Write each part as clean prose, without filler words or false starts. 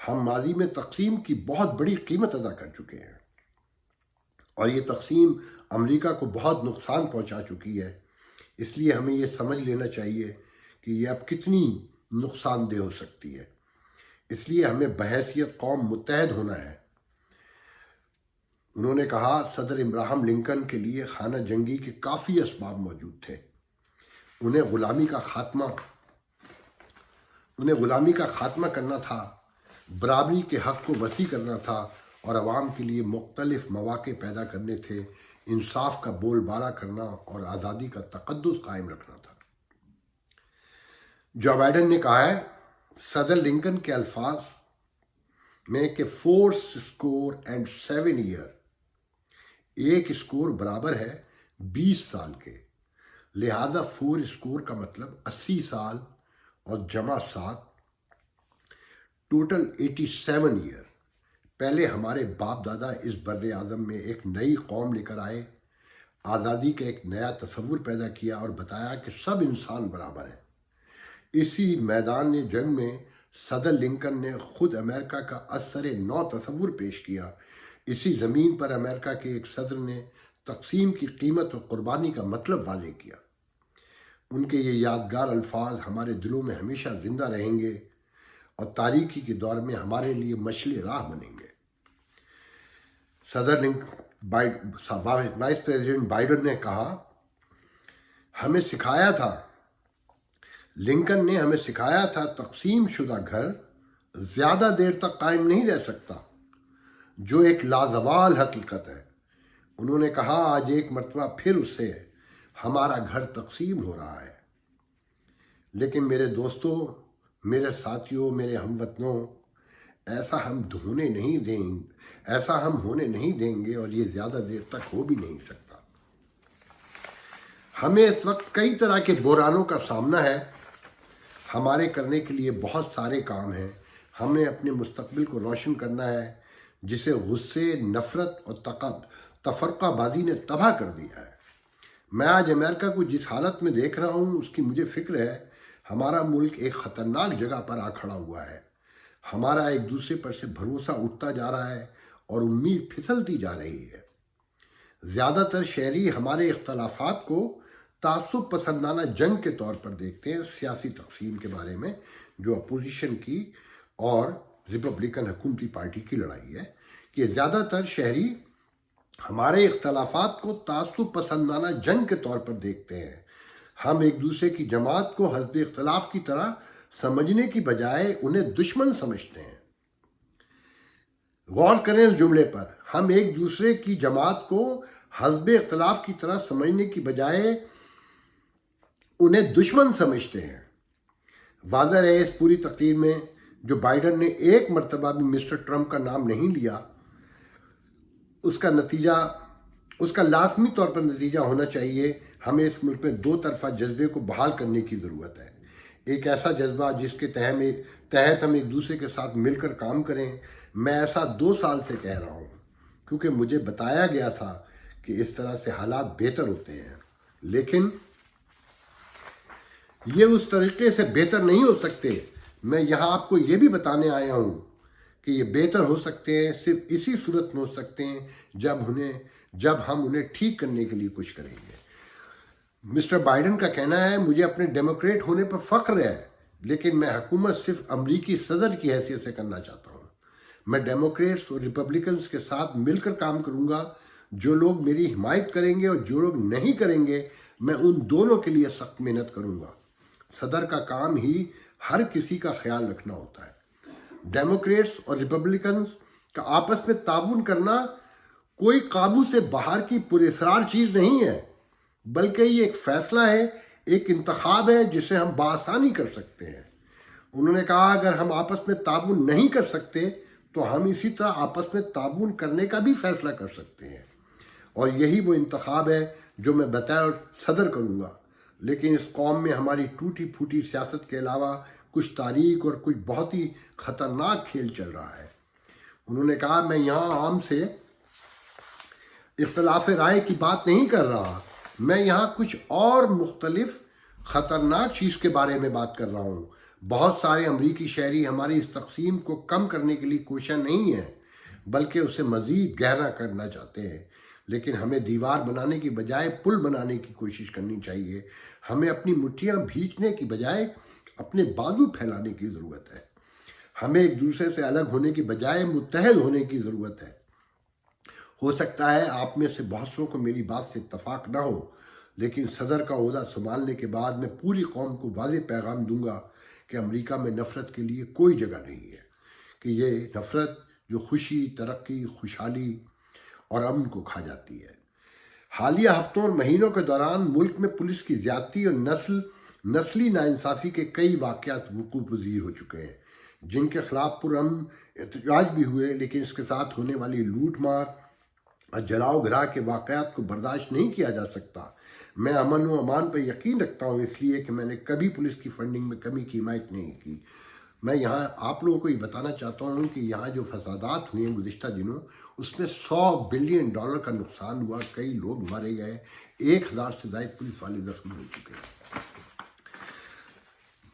ہم ماضی میں تقسیم کی بہت بڑی قیمت ادا کر چکے ہیں اور یہ تقسیم امریکہ کو بہت نقصان پہنچا چکی ہے۔ اس لیے ہمیں یہ سمجھ لینا چاہیے کہ یہ اب کتنی نقصان دہ ہو سکتی ہے۔ اس لیے ہمیں بحیثیت قوم متحد ہونا ہے۔ انہوں نے کہا صدر ابراہم لنکن کے لیے خانہ جنگی کے کافی اسباب موجود تھے۔ انہیں غلامی کا خاتمہ کرنا تھا، برابری کے حق کو وسیع کرنا تھا اور عوام کے لیے مختلف مواقع پیدا کرنے تھے، انصاف کا بول بالا کرنا اور آزادی کا تقدس قائم رکھنا تھا۔ جو بائیڈن نے کہا ہے صدر لنکن کے الفاظ میں کہ 4 years، ایک اسکور برابر ہے 20 سال کے، لہذا 4 کا مطلب 80 سال اور جمع 7 ٹوٹل 87 years۔ پہلے ہمارے باپ دادا اس بر اعظم میں ایک نئی قوم لے کر آئے، آزادی کا ایک نیا تصور پیدا کیا اور بتایا کہ سب انسان برابر ہیں۔ اسی میدان جنگ میں صدر لنکن نے خود امریکہ کا اثر نو تصور پیش کیا۔ اسی زمین پر امریکہ کے ایک صدر نے تقسیم کی قیمت اور قربانی کا مطلب واضح کیا۔ ان کے یہ یادگار الفاظ ہمارے دلوں میں ہمیشہ زندہ رہیں گے اور تاریخی کے دور میں ہمارے لیے مشعل راہ بنیں گے۔ وائس پریزیڈنٹ بائیڈن نے کہا لنکن نے ہمیں سکھایا تھا تقسیم شدہ گھر زیادہ دیر تک قائم نہیں رہ سکتا، جو ایک لازوال حقیقت ہے۔ انہوں نے کہا آج ایک مرتبہ پھر اس سے ہمارا گھر تقسیم ہو رہا ہے، لیکن میرے دوستوں، میرے ساتھیوں، میرے ہم وطنوں، ایسا ہم ہونے نہیں دیں گے اور یہ زیادہ دیر تک ہو بھی نہیں سکتا۔ ہمیں اس وقت کئی طرح کے بحرانوں کا سامنا ہے۔ ہمارے کرنے کے لیے بہت سارے کام ہیں۔ ہمیں اپنے مستقبل کو روشن کرنا ہے جسے غصے، نفرت اور تفرقہ بازی نے تباہ کر دیا ہے۔ میں آج امریکہ کو جس حالت میں دیکھ رہا ہوں اس کی مجھے فکر ہے۔ ہمارا ملک ایک خطرناک جگہ پر آ کھڑا ہوا ہے۔ ہمارا ایک دوسرے پر سے بھروسہ اٹھتا جا رہا ہے اور امید پھسلتی جا رہی ہے۔ زیادہ تر شہری ہمارے اختلافات کو تعصب پسندانہ جنگ کے طور پر دیکھتے ہیں، سیاسی تقسیم کے بارے میں جو اپوزیشن کی اور ریپبلکن حکومتی پارٹی کی لڑائی ہے، کہ زیادہ تر شہری ہمارے اختلافات کو تعصب پسندانہ جنگ کے طور پر دیکھتے ہیں۔ ہم ایک دوسرے کی جماعت کو حزب اختلاف کی طرح سمجھنے کی بجائے انہیں دشمن سمجھتے ہیں۔ غور کریں اس جملے پر، ہم ایک دوسرے کی جماعت کو حزب اختلاف کی طرح سمجھنے کی بجائے انہیں دشمن سمجھتے ہیں۔ واضح ہے اس پوری تقریر میں جو بائیڈن نے ایک مرتبہ بھی مسٹر ٹرمپ کا نام نہیں لیا، اس کا لازمی طور پر نتیجہ ہونا چاہیے ہمیں اس ملک میں دو طرفہ جذبے کو بحال کرنے کی ضرورت ہے۔ ایک ایسا جذبہ جس کے تحت ہم ایک دوسرے کے ساتھ مل کر کام کریں۔ میں ایسا 2 سال سے کہہ رہا ہوں کیونکہ مجھے بتایا گیا تھا کہ اس طرح سے حالات بہتر ہوتے ہیں، لیکن یہ اس طریقے سے بہتر نہیں ہو سکتے۔ میں یہاں آپ کو یہ بھی بتانے آیا ہوں کہ یہ بہتر ہو سکتے ہیں، صرف اسی صورت میں ہو سکتے ہیں جب ہم انہیں ٹھیک کرنے کے لیے کچھ کریں گے۔ مسٹر بائیڈن کا کہنا ہے مجھے اپنے ڈیموکریٹ ہونے پر فخر ہے، لیکن میں حکومت صرف امریکی صدر کی حیثیت سے کرنا چاہتا ہوں۔ میں ڈیموکریٹس اور ریپبلکنز کے ساتھ مل کر کام کروں گا۔ جو لوگ میری حمایت کریں گے اور جو لوگ نہیں کریں گے، میں ان دونوں کے لیے سخت محنت کروں گا۔ صدر کا کام ہی ہر کسی کا خیال رکھنا ہوتا ہے۔ ڈیموکریٹس اور ریپبلکنز کا آپس میں تعاون کرنا کوئی قابو سے باہر کی پراسرار چیز نہیں ہے، بلکہ یہ ایک فیصلہ ہے، ایک انتخاب ہے جسے ہم بآسانی کر سکتے ہیں۔ انہوں نے کہا اگر ہم آپس میں تعاون نہیں کر سکتے تو ہم اسی طرح آپس میں تعاون کرنے کا بھی فیصلہ کر سکتے ہیں، اور یہی وہ انتخاب ہے جو میں بطور صدر کروں گا۔ لیکن اس قوم میں ہماری ٹوٹی پھوٹی سیاست کے علاوہ کچھ تاریک اور کچھ بہت ہی خطرناک کھیل چل رہا ہے۔ انہوں نے کہا میں یہاں عام سے اختلاف رائے کی بات نہیں کر رہا، میں یہاں کچھ اور مختلف خطرناک چیز کے بارے میں بات کر رہا ہوں۔ بہت سارے امریکی شہری ہماری اس تقسیم کو کم کرنے کے لیے کوشاں نہیں ہیں بلکہ اسے مزید گہرا کرنا چاہتے ہیں، لیکن ہمیں دیوار بنانے کی بجائے پل بنانے کی کوشش کرنی چاہیے۔ ہمیں اپنی مٹھیاں بھینچنے کی بجائے اپنے بازو پھیلانے کی ضرورت ہے۔ ہمیں ایک دوسرے سے الگ ہونے کی بجائے متحد ہونے کی ضرورت ہے۔ ہو سکتا ہے آپ میں سے بہت سو کو میری بات سے اتفاق نہ ہو، لیکن صدر کا عہدہ سنبھالنے کے بعد میں پوری قوم کو واضح پیغام دوں گا کہ امریکہ میں نفرت کے لیے کوئی جگہ نہیں ہے، کہ یہ نفرت جو خوشی، ترقی، خوشحالی اور امن کو کھا جاتی ہے۔ حالیہ ہفتوں اور مہینوں کے دوران ملک میں پولیس کی زیادتی اور نسلی ناانصافی کے کئی واقعات وقوع پذیر ہو چکے ہیں، جن کے خلاف پرامن احتجاج بھی ہوئے، لیکن اس کے ساتھ ہونے والی لوٹ مار اور جلاؤ گھرا کے واقعات کو برداشت نہیں کیا جا سکتا۔ میں امن و امان پر یقین رکھتا ہوں، اس لیے کہ میں نے کبھی پولیس کی فنڈنگ میں کمی کی حمایت نہیں کی۔ میں یہاں آپ لوگوں کو یہ بتانا چاہتا ہوں کہ یہاں جو فسادات ہوئے ہیں گزشتہ دنوں، اس میں $100 بلین کا نقصان ہوا، کئی لوگ مارے گئے، 1000 سے زائد پولیس والے زخمی ہو چکے ہیں۔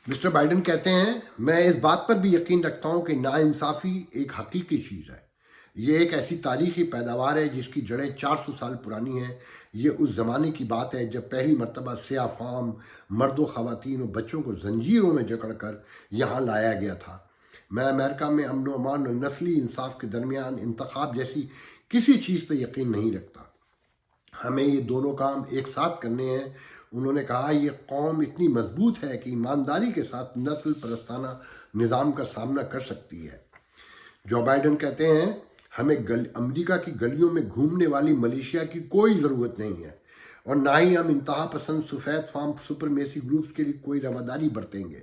مسٹر بائیڈن کہتے ہیں، میں اس بات پر بھی یقین رکھتا ہوں کہ ناانصافی ایک حقیقی چیز ہے۔ یہ ایک ایسی تاریخی پیداوار ہے جس کی جڑیں 400 سال پرانی ہیں۔ یہ اس زمانے کی بات ہے جب پہلی مرتبہ سیاہ فام مرد و خواتین اور بچوں کو زنجیروں میں جکڑ کر یہاں لایا گیا تھا۔ میں امریکہ میں امن و امان اور نسلی انصاف کے درمیان انتخاب جیسی کسی چیز پہ یقین نہیں رکھتا۔ ہمیں یہ دونوں کام ایک ساتھ کرنے ہیں۔ انہوں نے کہا یہ قوم اتنی مضبوط ہے کہ ایمانداری کے ساتھ نسل پرستانہ نظام کا سامنا کر سکتی ہے۔ جو بائیڈن کہتے ہیں، ہمیں امریکہ کی گلیوں میں گھومنے والی ملیشیا کی کوئی ضرورت نہیں ہے، اور نہ ہی ہم انتہا پسند سفید فام سپرمیسی گروپس کے لیے کوئی رواداری برتیں گے۔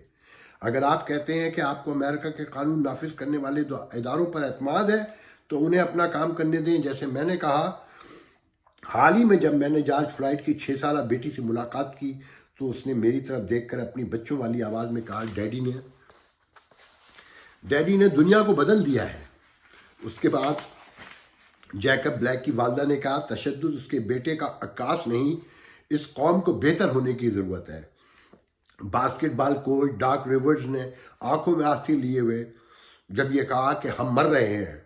اگر آپ کہتے ہیں کہ آپ کو امریکہ کے قانون نافذ کرنے والے اداروں پر اعتماد ہے تو انہیں اپنا کام کرنے دیں۔ جیسے میں نے کہا، حال ہی میں جب میں نے جارج فلائیڈ کی 6 سالہ بیٹی سے ملاقات کی تو اس نے میری طرف دیکھ کر اپنی بچوں والی آواز میں کہا، ڈیڈی نے دنیا کو بدل دیا ہے۔ اس کے بعد جیکب بلیک کی والدہ نے کہا، تشدد اس کے بیٹے کا عکاس نہیں، اس قوم کو بہتر ہونے کی ضرورت ہے۔ باسکٹ بال کوچ ڈاک ریورز نے آنکھوں میں آنسو لیے ہوئے جب یہ کہا کہ ہم مر رہے ہیں،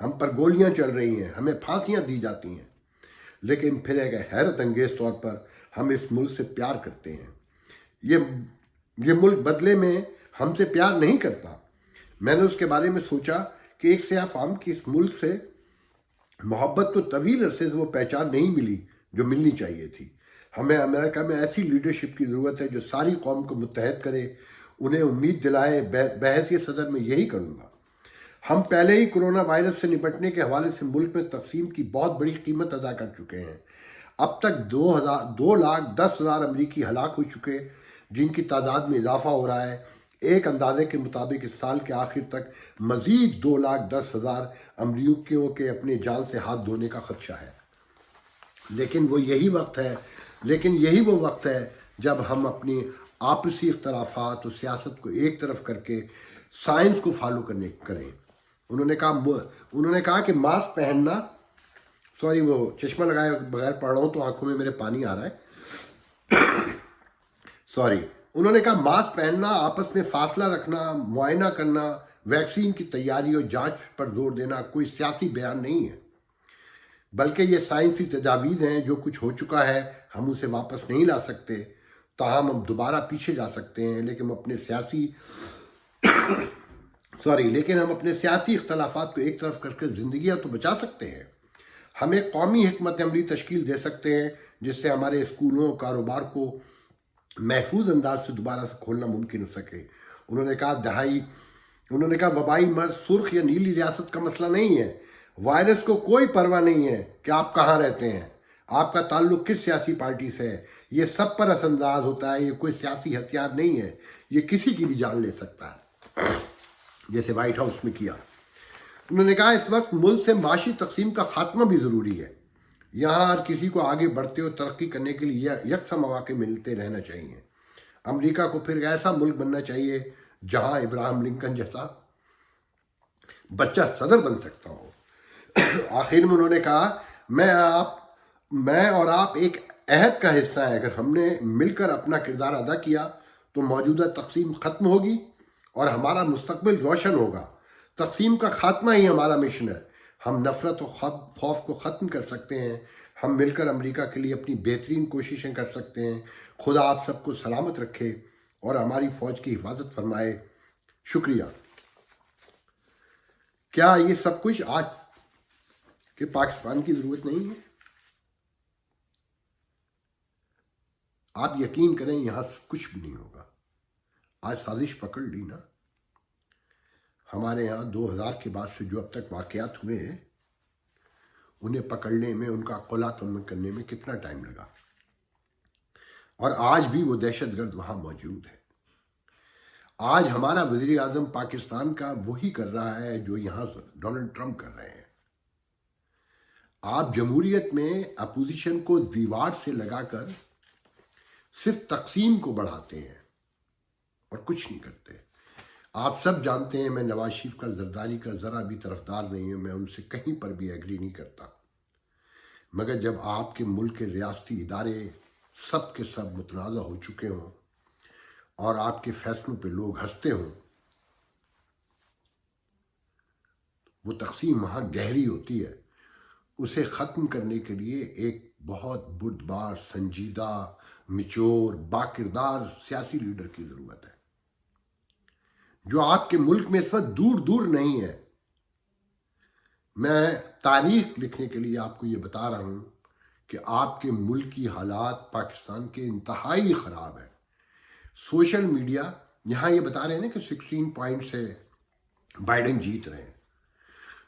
ہم پر گولیاں چل رہی ہیں، ہمیں پھانسیاں دی جاتی ہیں، لیکن پھر ایک حیرت انگیز طور پر ہم اس ملک سے پیار کرتے ہیں۔ یہ ملک بدلے میں ہم سے پیار نہیں کرتا۔ میں نے اس کے بارے میں سوچا کہ ایک سیاہ فام کی اس ملک سے محبت کو طویل عرصے سے وہ پہچان نہیں ملی جو ملنی چاہیے تھی۔ ہمیں امریکہ میں ایسی لیڈرشپ کی ضرورت ہے جو ساری قوم کو متحد کرے، انہیں امید دلائے۔ بحیثیت صدر میں یہی کروں گا۔ ہم پہلے ہی کرونا وائرس سے نپٹنے کے حوالے سے ملک میں تقسیم کی بہت بڑی قیمت ادا کر چکے ہیں۔ اب تک 2,10,000 امریکی ہلاک ہو چکے، جن کی تعداد میں اضافہ ہو رہا ہے۔ ایک اندازے کے مطابق اس سال کے آخر تک مزید 2,10,000 امریکیوں کے اپنے جان سے ہاتھ دھونے کا خدشہ ہے۔ لیکن یہی وہ وقت ہے جب ہم اپنی آپسی اختلافات اور سیاست کو ایک طرف کر کے سائنس کو فالو کریں۔ انہوں نے کہا کہ ماسک پہننا، وہ چشمہ لگائے بغیر پڑھ رہا ہوں تو آنکھوں میں میرے پانی آ رہا ہے، انہوں نے کہا ماسک پہننا، آپس میں فاصلہ رکھنا، معائنہ کرنا، ویکسین کی تیاری اور جانچ پر زور دینا کوئی سیاسی بیان نہیں ہے، بلکہ یہ سائنسی تجاویز ہیں۔ جو کچھ ہو چکا ہے ہم اسے واپس نہیں لا سکتے، تاہم ہم دوبارہ پیچھے جا سکتے ہیں، لیکن ہم اپنے سیاسی اختلافات کو ایک طرف کر کے زندگیاں تو بچا سکتے ہیں۔ ہم ایک قومی حکمت عملی تشکیل دے سکتے ہیں جس سے ہمارے اسکولوں، کاروبار کو محفوظ انداز سے دوبارہ سے کھولنا ممکن ہو سکے۔ انہوں نے کہا وبائی مرض سرخ یا نیلی ریاست کا مسئلہ نہیں ہے۔ وائرس کو کوئی پرواہ نہیں ہے کہ آپ کہاں رہتے ہیں، آپ کا تعلق کس سیاسی پارٹی سے ہے، یہ سب پر اثر انداز ہوتا ہے۔ یہ کوئی سیاسی ہتھیار نہیں ہے، یہ کسی کی بھی جان لے سکتا ہے، جیسے وائٹ ہاؤس میں کیا۔ انہوں نے کہا اس وقت ملک سے معاشی تقسیم کا خاتمہ بھی ضروری ہے۔ یہاں ہر کسی کو آگے بڑھتے اور ترقی کرنے کے لیے یکساں مواقع ملتے رہنا چاہیے۔ امریکہ کو پھر ایسا ملک بننا چاہیے جہاں ابراہم لنکن جیسا بچہ صدر بن سکتا ہو۔ آخر میں انہوں نے کہا میں اور آپ ایک عہد کا حصہ ہیں۔ اگر ہم نے مل کر اپنا کردار ادا کیا تو موجودہ تقسیم ختم ہوگی اور ہمارا مستقبل روشن ہوگا۔ تقسیم کا خاتمہ ہی ہمارا مشن ہے۔ ہم نفرت و خوف کو ختم کر سکتے ہیں۔ ہم مل کر امریکہ کے لیے اپنی بہترین کوششیں کر سکتے ہیں۔ خدا آپ سب کو سلامت رکھے اور ہماری فوج کی حفاظت فرمائے۔ شکریہ۔ کیا یہ سب کچھ آج کے پاکستان کی ضرورت نہیں ہے؟ آپ یقین کریں یہاں کچھ بھی نہیں ہوگا۔ آج سازش پکڑ لی نا۔ ہمارے یہاں 2000 کے بعد سے جو اب تک واقعات ہوئے ہیں انہیں پکڑنے میں، ان کا قلع کم کرنے میں کتنا ٹائم لگا، اور آج بھی وہ دہشت گرد وہاں موجود ہے۔ آج ہمارا وزیر اعظم پاکستان کا وہی کر رہا ہے جو یہاں ڈونلڈ ٹرمپ کر رہے ہیں۔ آپ جمہوریت میں اپوزیشن کو دیوار سے لگا کر صرف تقسیم کو بڑھاتے ہیں اور کچھ نہیں کرتے۔ آپ سب جانتے ہیں میں نواز شریف کا، زرداری کا ذرا بھی طرفدار نہیں ہوں، میں ان سے کہیں پر بھی ایگری نہیں کرتا، مگر جب آپ کے ملک کے ریاستی ادارے سب کے سب متنازع ہو چکے ہوں اور آپ کے فیصلوں پہ لوگ ہنستے ہوں، وہ تقسیم وہاں گہری ہوتی ہے۔ اسے ختم کرنے کے لیے ایک بہت بردبار، سنجیدہ، میچور، باکردار سیاسی لیڈر کی ضرورت ہے، جو آپ کے ملک میں اس وقت دور دور نہیں ہے۔ میں تاریخ لکھنے کے لیے آپ کو یہ بتا رہا ہوں کہ آپ کے ملک کی حالات پاکستان کے انتہائی خراب ہے۔ سوشل میڈیا یہاں یہ بتا رہے ہیں نا کہ 16 پوائنٹ سے بائیڈن جیت رہے ہیں،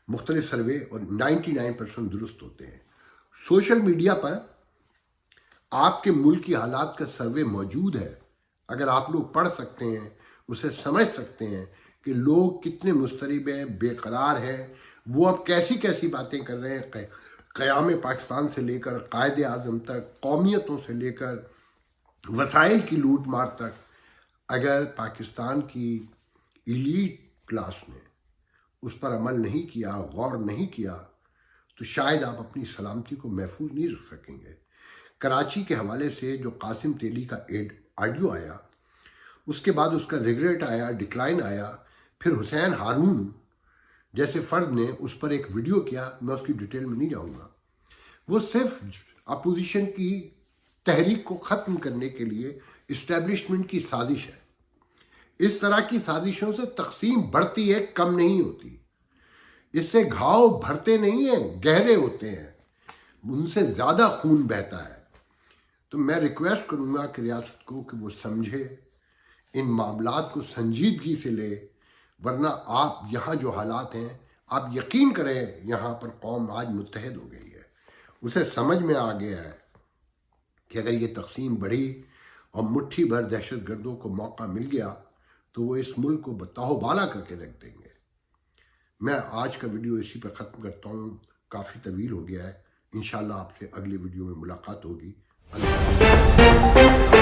مختلف سروے، اور 99% درست ہوتے ہیں۔ سوشل میڈیا پر آپ کے ملک کی حالات کا سروے موجود ہے۔ اگر آپ لوگ پڑھ سکتے ہیں، اسے سمجھ سکتے ہیں کہ لوگ کتنے مضطرب ہیں، بے قرار ہیں، وہ اب کیسی کیسی باتیں کر رہے ہیں، قیام پاکستان سے لے کر قائد اعظم تک، قومیتوں سے لے کر وسائل کی لوٹ مار تک۔ اگر پاکستان کی ایلیٹ کلاس نے اس پر عمل نہیں کیا، غور نہیں کیا، تو شاید آپ اپنی سلامتی کو محفوظ نہیں رکھ سکیں گے۔ کراچی کے حوالے سے جو قاسم تیلی کا آڈیو آیا، اس کے بعد اس کا ریگریٹ آیا، ڈکلائن آیا، پھر حسین ہارون جیسے فرد نے اس پر ایک ویڈیو کیا، میں اس کی ڈیٹیل میں نہیں جاؤں گا۔ وہ صرف اپوزیشن کی تحریک کو ختم کرنے کے لیے اسٹیبلشمنٹ کی سازش ہے۔ اس طرح کی سازشوں سے تقسیم بڑھتی ہے، کم نہیں ہوتی۔ اس سے گھاؤ بھرتے نہیں ہیں، گہرے ہوتے ہیں، ان سے زیادہ خون بہتا ہے۔ تو میں ریکویسٹ کروں گا کہ ریاست کو کہ وہ سمجھے، ان معاملات کو سنجیدگی سے لے، ورنہ آپ یہاں جو حالات ہیں، آپ یقین کریں یہاں پر قوم آج متحد ہو گئی ہے۔ اسے سمجھ میں آ گیا ہے کہ اگر یہ تقسیم بڑھی اور مٹھی بھر دہشت گردوں کو موقع مل گیا تو وہ اس ملک کو بتاؤ بالا کر کے رکھ دیں گے۔ میں آج کا ویڈیو اسی پہ ختم کرتا ہوں، کافی طویل ہو گیا ہے۔ انشاءاللہ آپ سے اگلے ویڈیو میں ملاقات ہوگی۔ اللہ